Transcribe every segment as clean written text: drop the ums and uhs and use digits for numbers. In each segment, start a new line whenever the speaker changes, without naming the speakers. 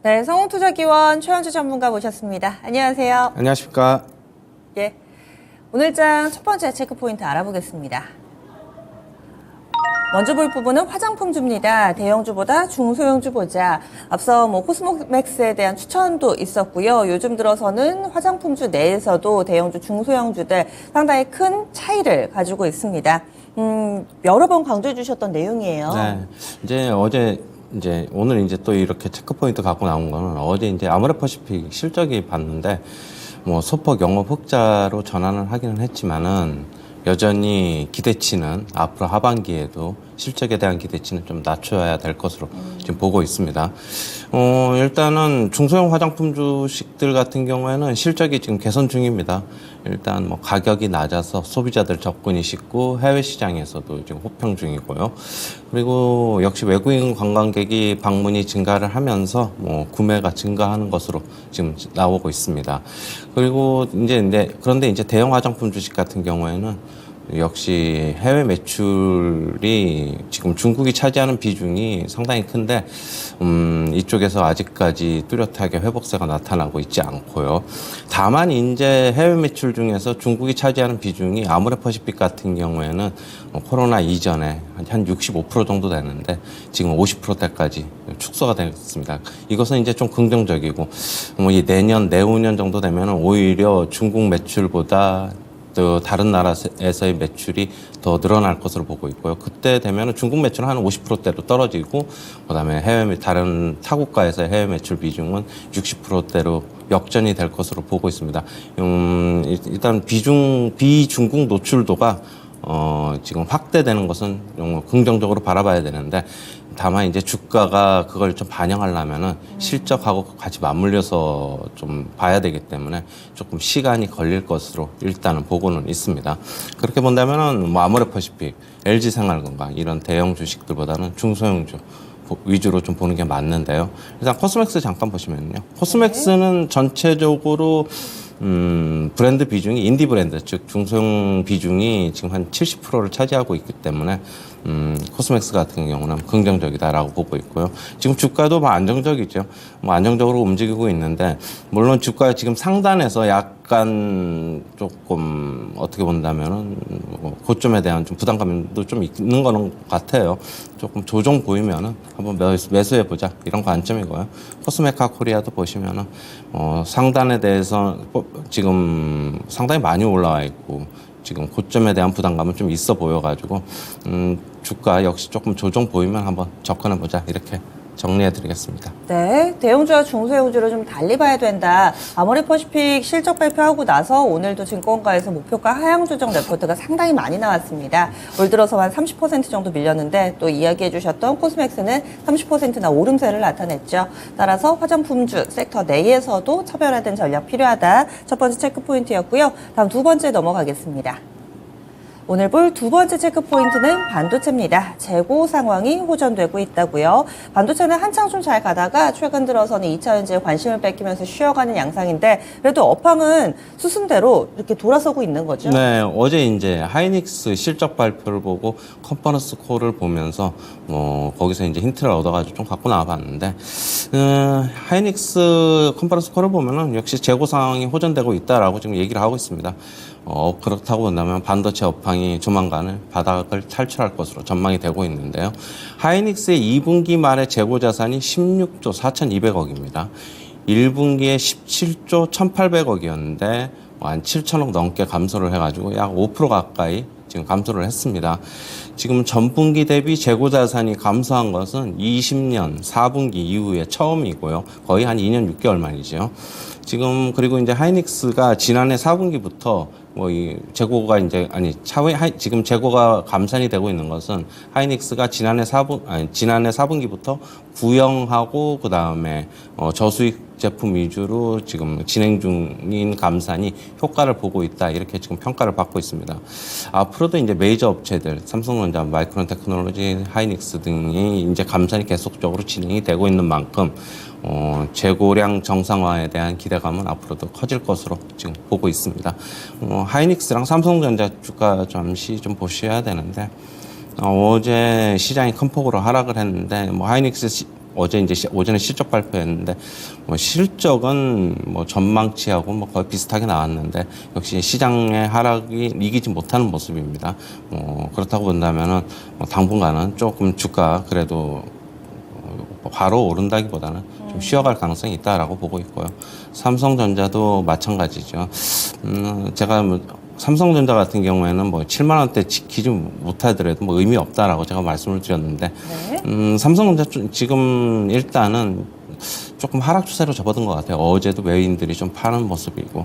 네, 성우투자기원 최현주 전문가 모셨습니다. 안녕하세요.
안녕하십니까.
예, 오늘장 첫 번째 체크포인트 알아보겠습니다. 먼저 볼 부분은 화장품주입니다. 대형주보다 중소형주 보자. 앞서 코스모맥스에 대한 추천도 있었고요. 요즘 들어서는 화장품주 내에서도 대형주, 중소형주들 상당히 큰 차이를 가지고 있습니다. 여러 번 강조해 주셨던 내용이에요.
네, 오늘 또 이렇게 체크포인트 갖고 나온 거는 어제 아모레퍼시픽 실적이 봤는데 소폭 영업 흑자로 전환을 하기는 했지만은 여전히 기대치는 앞으로 하반기에도 실적에 대한 기대치는 좀 낮춰야 될 것으로 지금 보고 있습니다. 일단은 중소형 화장품 주식들 같은 경우에는 실적이 지금 개선 중입니다. 일단 가격이 낮아서 소비자들 접근이 쉽고 해외 시장에서도 지금 호평 중이고요. 그리고 역시 외국인 관광객이 방문이 증가를 하면서 구매가 증가하는 것으로 지금 나오고 있습니다. 그리고 그런데 대형 화장품 주식 같은 경우에는 역시 해외 매출이 지금 중국이 차지하는 비중이 상당히 큰데 이쪽에서 아직까지 뚜렷하게 회복세가 나타나고 있지 않고요. 다만 해외 매출 중에서 중국이 차지하는 비중이 아모레퍼시픽 같은 경우에는 코로나 이전에 한 65% 정도 되는데 지금 50%대까지 축소가 됐습니다. 이것은 좀 긍정적이고 이 내후년 정도 되면은 오히려 중국 매출보다 또 다른 나라에서의 매출이 더 늘어날 것으로 보고 있고요. 그때 되면은 중국 매출은 한 50%대로 떨어지고, 그다음에 다른 타국가에서의 해외 매출 비중은 60%대로 역전이 될 것으로 보고 있습니다. 일단 비중국 노출도가 지금 확대되는 것은 긍정적으로 바라봐야 되는데, 다만 주가가 그걸 좀 반영하려면은 실적하고 같이 맞물려서 좀 봐야 되기 때문에 조금 시간이 걸릴 것으로 일단은 보고는 있습니다. 그렇게 본다면은 아모레퍼시픽, LG생활건강 이런 대형 주식들보다는 중소형주 위주로 좀 보는 게 맞는데요. 일단 코스맥스 잠깐 보시면요. 코스맥스는 전체적으로 브랜드 비중이 인디 브랜드, 즉 중소형 비중이 지금 한 70%를 차지하고 있기 때문에 코스맥스 같은 경우는 긍정적이다라고 보고 있고요. 지금 주가도 안정적이죠. 안정적으로 움직이고 있는데, 물론 주가 지금 상단에서 약간 조금 어떻게 본다면은 고점에 대한 좀 부담감도 좀 있는 거는 같아요. 조금 조정 보이면은 한번 매수해 보자 이런 관점이고요. 코스메카 코리아도 보시면은 상단에 대해서 지금 상당히 많이 올라와 있고, 지금 고점에 대한 부담감은 좀 있어 보여가지고 주가 역시 조금 조정 보이면 한번 접근해보자 이렇게 정리해드리겠습니다.
네, 대형주와 중소형주를 좀 달리 봐야 된다. 아모레퍼시픽 실적 발표하고 나서 오늘도 증권가에서 목표가 하향 조정 레포트가 상당히 많이 나왔습니다. 올 들어서 한 30% 정도 밀렸는데, 또 이야기해 주셨던 코스맥스는 30%나 오름세를 나타냈죠. 따라서 화장품주 섹터 내에서도 차별화된 전략 필요하다. 첫 번째 체크포인트였고요. 다음 두 번째 넘어가겠습니다. 오늘 볼 두 번째 체크포인트는 반도체입니다. 재고 상황이 호전되고 있다고요. 반도체는 한창 좀 잘 가다가 최근 들어서는 2차 전지에 관심을 뺏기면서 쉬어가는 양상인데, 그래도 업황은 수순대로 이렇게 돌아서고 있는 거죠.
네, 어제 하이닉스 실적 발표를 보고 컨퍼런스 콜을 보면서 거기서 힌트를 얻어가지고 좀 갖고 나와봤는데, 하이닉스 컨퍼런스 콜을 보면은 역시 재고 상황이 호전되고 있다라고 지금 얘기를 하고 있습니다. 그렇다고 본다면 반도체 업황이 조만간에 바닥을 탈출할 것으로 전망이 되고 있는데요. 하이닉스의 2분기 말의 재고 자산이 16조 4,200억입니다. 1분기에 17조 1,800억이었는데 한 7천억 넘게 감소를 해가지고 약 5% 가까이 지금 감소를 했습니다. 지금 전분기 대비 재고 자산이 감소한 것은 20년 4분기 이후에 처음이고요. 거의 한 2년 6개월 만이죠. 지금 그리고 하이닉스가 지난해 4분기부터 이 재고가 지금 재고가 감산이 되고 있는 것은 하이닉스가 지난해 4분기부터 구형하고 그다음에 저수익 제품 위주로 지금 진행 중인 감산이 효과를 보고 있다, 이렇게 지금 평가를 받고 있습니다. 앞으로도 메이저 업체들 삼성전자, 마이크론 테크놀로지, 하이닉스 등이 감산이 계속적으로 진행이 되고 있는 만큼 재고량 정상화에 대한 기대감은 앞으로도 커질 것으로 지금 보고 있습니다. 하이닉스랑 삼성전자 주가 잠시 좀 보셔야 되는데, 어제 시장이 큰 폭으로 하락을 했는데, 하이닉스 어제 이제 오전에 실적 발표했는데 뭐 실적은 뭐 전망치하고 뭐 거의 비슷하게 나왔는데 역시 시장의 하락이 이기지 못하는 모습입니다. 그렇다고 본다면은 뭐 당분간은 조금 주가 그래도 바로 오른다기보다는 좀 쉬어갈 가능성이 있다라고 보고 있고요. 삼성전자도 마찬가지죠. 제가 뭐 삼성전자 같은 경우에는 뭐 7만 원대 지키지 못하더라도 뭐 의미 없다라고 제가 말씀을 드렸는데,
네.
삼성전자 지금 일단은 조금 하락 추세로 접어든 것 같아요. 어제도 외인들이 좀 파는 모습이고,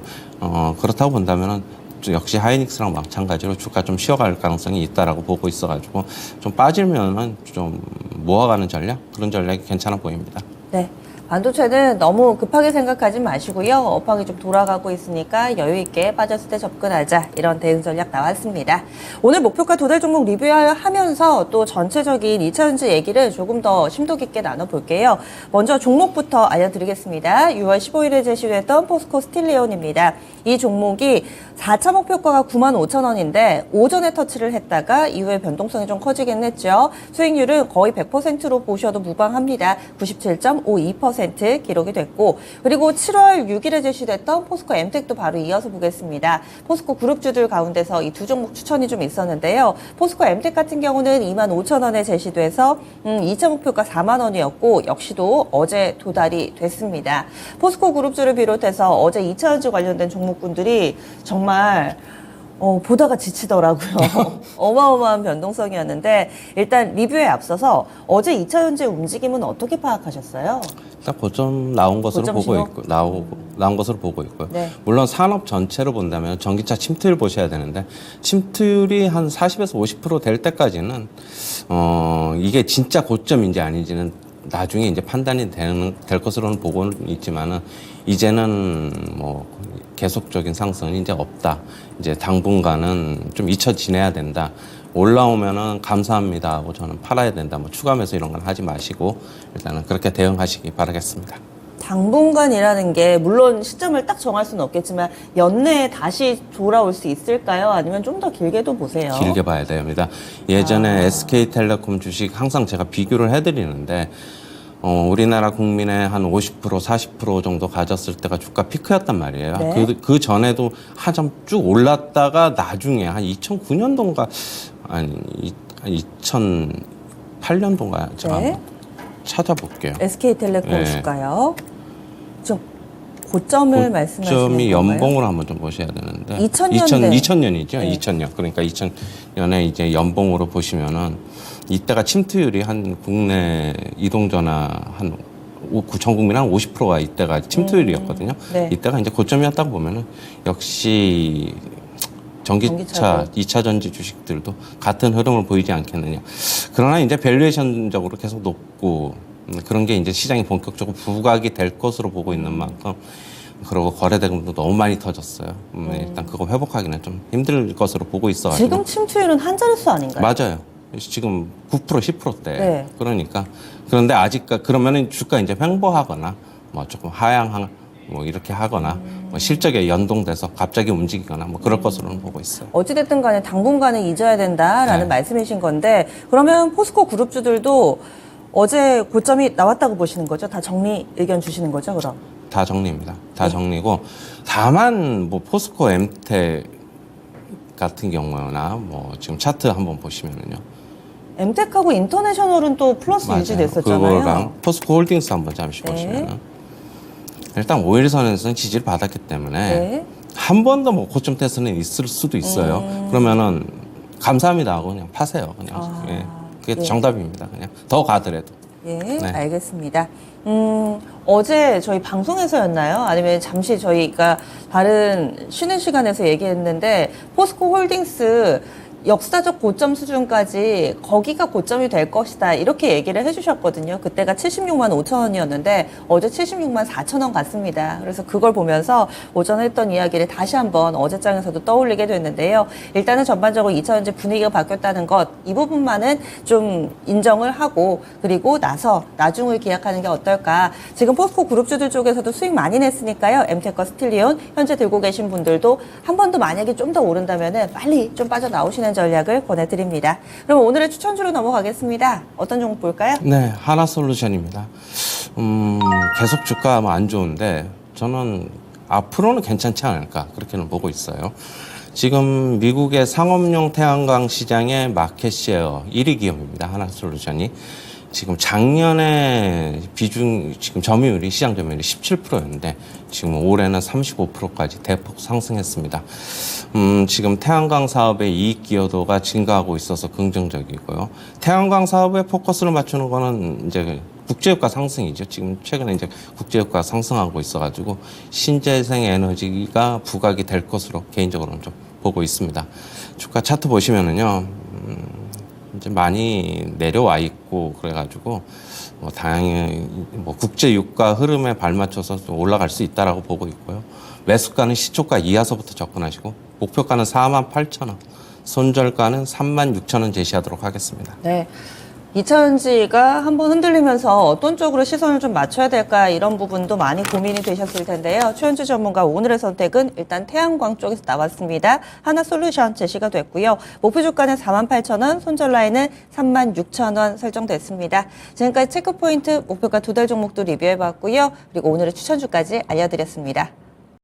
그렇다고 본다면은 역시 하이닉스랑 마찬가지로 주가 좀 쉬어갈 가능성이 있다라고 보고 있어가지고 좀 빠지면은 좀 모아가는 전략 그런 전략이 괜찮아 보입니다.
네. 반도체는 너무 급하게 생각하지 마시고요. 업황이 좀 돌아가고 있으니까 여유 있게 빠졌을 때 접근하자. 이런 대응 전략 나왔습니다. 오늘 목표가 도달 종목 리뷰하면서 또 전체적인 2차전지 얘기를 조금 더 심도 깊게 나눠볼게요. 먼저 종목부터 알려드리겠습니다. 6월 15일에 제시됐던 포스코 스틸리온입니다. 이 종목이 4차 목표가가 95,000원인데 오전에 터치를 했다가 이후에 변동성이 좀 커지긴 했죠. 수익률은 거의 100%로 보셔도 무방합니다. 97.52% 기록이 됐고, 그리고 7월 6일에 제시됐던 포스코 엠텍도 바로 이어서 보겠습니다. 포스코 그룹주들 가운데서 이 두 종목 추천이 좀 있었는데요. 포스코 엠텍 같은 경우는 25,000원에 제시돼서 2차 목표가 4만 원이었고 역시도 어제 도달이 됐습니다. 포스코 그룹주를 비롯해서 어제 2차전지 관련된 종목군들이 정말 보다가 지치더라고요. 어마어마한 변동성이었는데 일단 리뷰에 앞서서 어제 2차전지 움직임은 어떻게 파악하셨어요?
딱 고점 나온 것으로
고점
보고
신호?
있고 나온 것으로 보고 있고요.
네.
물론 산업 전체로 본다면 전기차 침투율 보셔야 되는데 침투율이 한 40에서 50%될 때까지는 이게 진짜 고점인지 아닌지는 나중에 이제 판단이 될 것으로는 보고는 있지만은 이제는 뭐 계속적인 상승은 이제 없다. 이제 당분간은 좀 잊혀 지내야 된다. 올라오면은 감사합니다 하고 저는 팔아야 된다. 뭐 추가 매수 이런 건 하지 마시고 일단은 그렇게 대응하시기 바라겠습니다.
당분간이라는 게 물론 시점을 딱 정할 수는 없겠지만 연내에 다시 돌아올 수 있을까요? 아니면 좀 더 길게도 보세요?
길게 봐야 됩니다. 예전에 SK텔레콤 주식 항상 제가 비교를 해드리는데 우리나라 국민의 한 50%, 40% 정도 가졌을 때가 주가 피크였단 말이에요.
네.
그 전에도 한참 쭉 올랐다가 나중에 한 2009년도인가 아니 2008년도인가 제가
네.
한번 찾아볼게요.
SK텔레콤
네.
주가요. 좀 고점을 말씀하시는
고점이
건가요?
연봉으로 한번 좀 보셔야 되는데
2000년대.
2000년이죠.
네.
2000년. 그러니까 2000년에 이제 연봉으로 보시면은 이때가 침투율이 한 국내 이동전화 한 전 국민 한 50%가 이때가 침투율이었거든요.
네.
이때가 이제 고점이었다고 보면은 역시 전기차,
전기차도.
2차 전지 주식들도 같은 흐름을 보이지 않겠느냐. 그러나 이제 밸류에이션적으로 계속 높고 그런 게 이제 시장이 본격적으로 부각이 될 것으로 보고 있는 만큼 그리고 거래대금도 너무 많이 터졌어요. 일단 그거 회복하기는 좀 힘들 것으로 보고 있어가지고.
지금 침투율은 한 자릿수 아닌가요?
맞아요. 지금 9% 10%대.
네.
그러니까 그런데 아직 그러면은 주가 이제 횡보하거나 뭐 조금 하향 뭐 이렇게 하거나 뭐 실적에 연동돼서 갑자기 움직이거나 뭐 그럴 것으로는 보고 있어요.
어찌됐든 간에 당분간은 잊어야 된다라는
네.
말씀이신 건데 그러면 포스코 그룹주들도 어제 고점이 나왔다고 보시는 거죠? 다 정리 의견 주시는 거죠, 그럼?
다 정리입니다. 다 정리고 다만 뭐 포스코 엠텍 같은 경우나 뭐 지금 차트 한번 보시면은요.
엠텍하고 인터내셔널은 또 플러스
맞아요.
유지됐었잖아요.
그거랑 포스코 홀딩스 한번 잠시
네.
보시면은 일단 5일선에서는 지지를 받았기 때문에
네.
한 번 더 뭐 고점 테스트는 있을 수도 있어요. 그러면은 감사합니다 하고 그냥 파세요. 그냥 예. 그게
예.
정답입니다. 그냥 더 가더라도.
예,
네.
알겠습니다. 어제 저희 방송에서였나요? 아니면 잠시 저희가 다른 쉬는 시간에서 얘기했는데 포스코 홀딩스 역사적 고점 수준까지 거기가 고점이 될 것이다 이렇게 얘기를 해주셨거든요. 그때가 76만 5천 원이었는데 어제 76만 4천 원 갔습니다. 그래서 그걸 보면서 오전에 했던 이야기를 다시 한번 어제장에서도 떠올리게 됐는데요. 일단은 전반적으로 2차전지 분위기가 바뀌었다는 것 이 부분만은 좀 인정을 하고 그리고 나서 나중을 기약하는 게 어떨까. 지금 포스코 그룹주들 쪽에서도 수익 많이 냈으니까요. 엠텍과 스틸리온 현재 들고 계신 분들도 한 번 더 만약에 좀 더 오른다면은 빨리 좀 빠져나오시는 전략을 권해드립니다. 그럼 오늘의 추천주로 넘어가겠습니다. 어떤 종목 볼까요?
네, 하나솔루션입니다. 계속 주가 안 좋은데 저는 앞으로는 괜찮지 않을까 그렇게는 보고 있어요. 지금 미국의 상업용 태양광 시장의 마켓시어 1위 기업입니다. 하나솔루션이. 지금 작년에 지금 점유율이, 시장 점유율이 17%였는데 지금 올해는 35%까지 대폭 상승했습니다. 지금 태양광 사업의 이익 기여도가 증가하고 있어서 긍정적이고요. 태양광 사업에 포커스를 맞추는 거는 이제 국제유가 상승이죠. 지금 최근에 이제 국제유가 상승하고 있어가지고 신재생 에너지가 부각이 될 것으로 개인적으로는 좀 보고 있습니다. 주가 차트 보시면은요, 이제 많이 내려와 있고 그래가지고 다행히 국제유가 흐름에 발맞춰서 좀 올라갈 수 있다라고 보고 있고요. 매수가는 시초가 이하서부터 접근하시고 목표가는 48,000원, 손절가는 36,000원 제시하도록 하겠습니다.
네. 2차전지가 한번 흔들리면서 어떤 쪽으로 시선을 좀 맞춰야 될까 이런 부분도 많이 고민이 되셨을 텐데요. 최현주 전문가 오늘의 선택은 일단 태양광 쪽에서 나왔습니다. 하나솔루션 제시가 됐고요. 목표 주가는 48,000원, 손절 라인은 36,000원 설정됐습니다. 지금까지 체크포인트 목표가 2달 종목도 리뷰해봤고요. 그리고 오늘의 추천주까지 알려드렸습니다.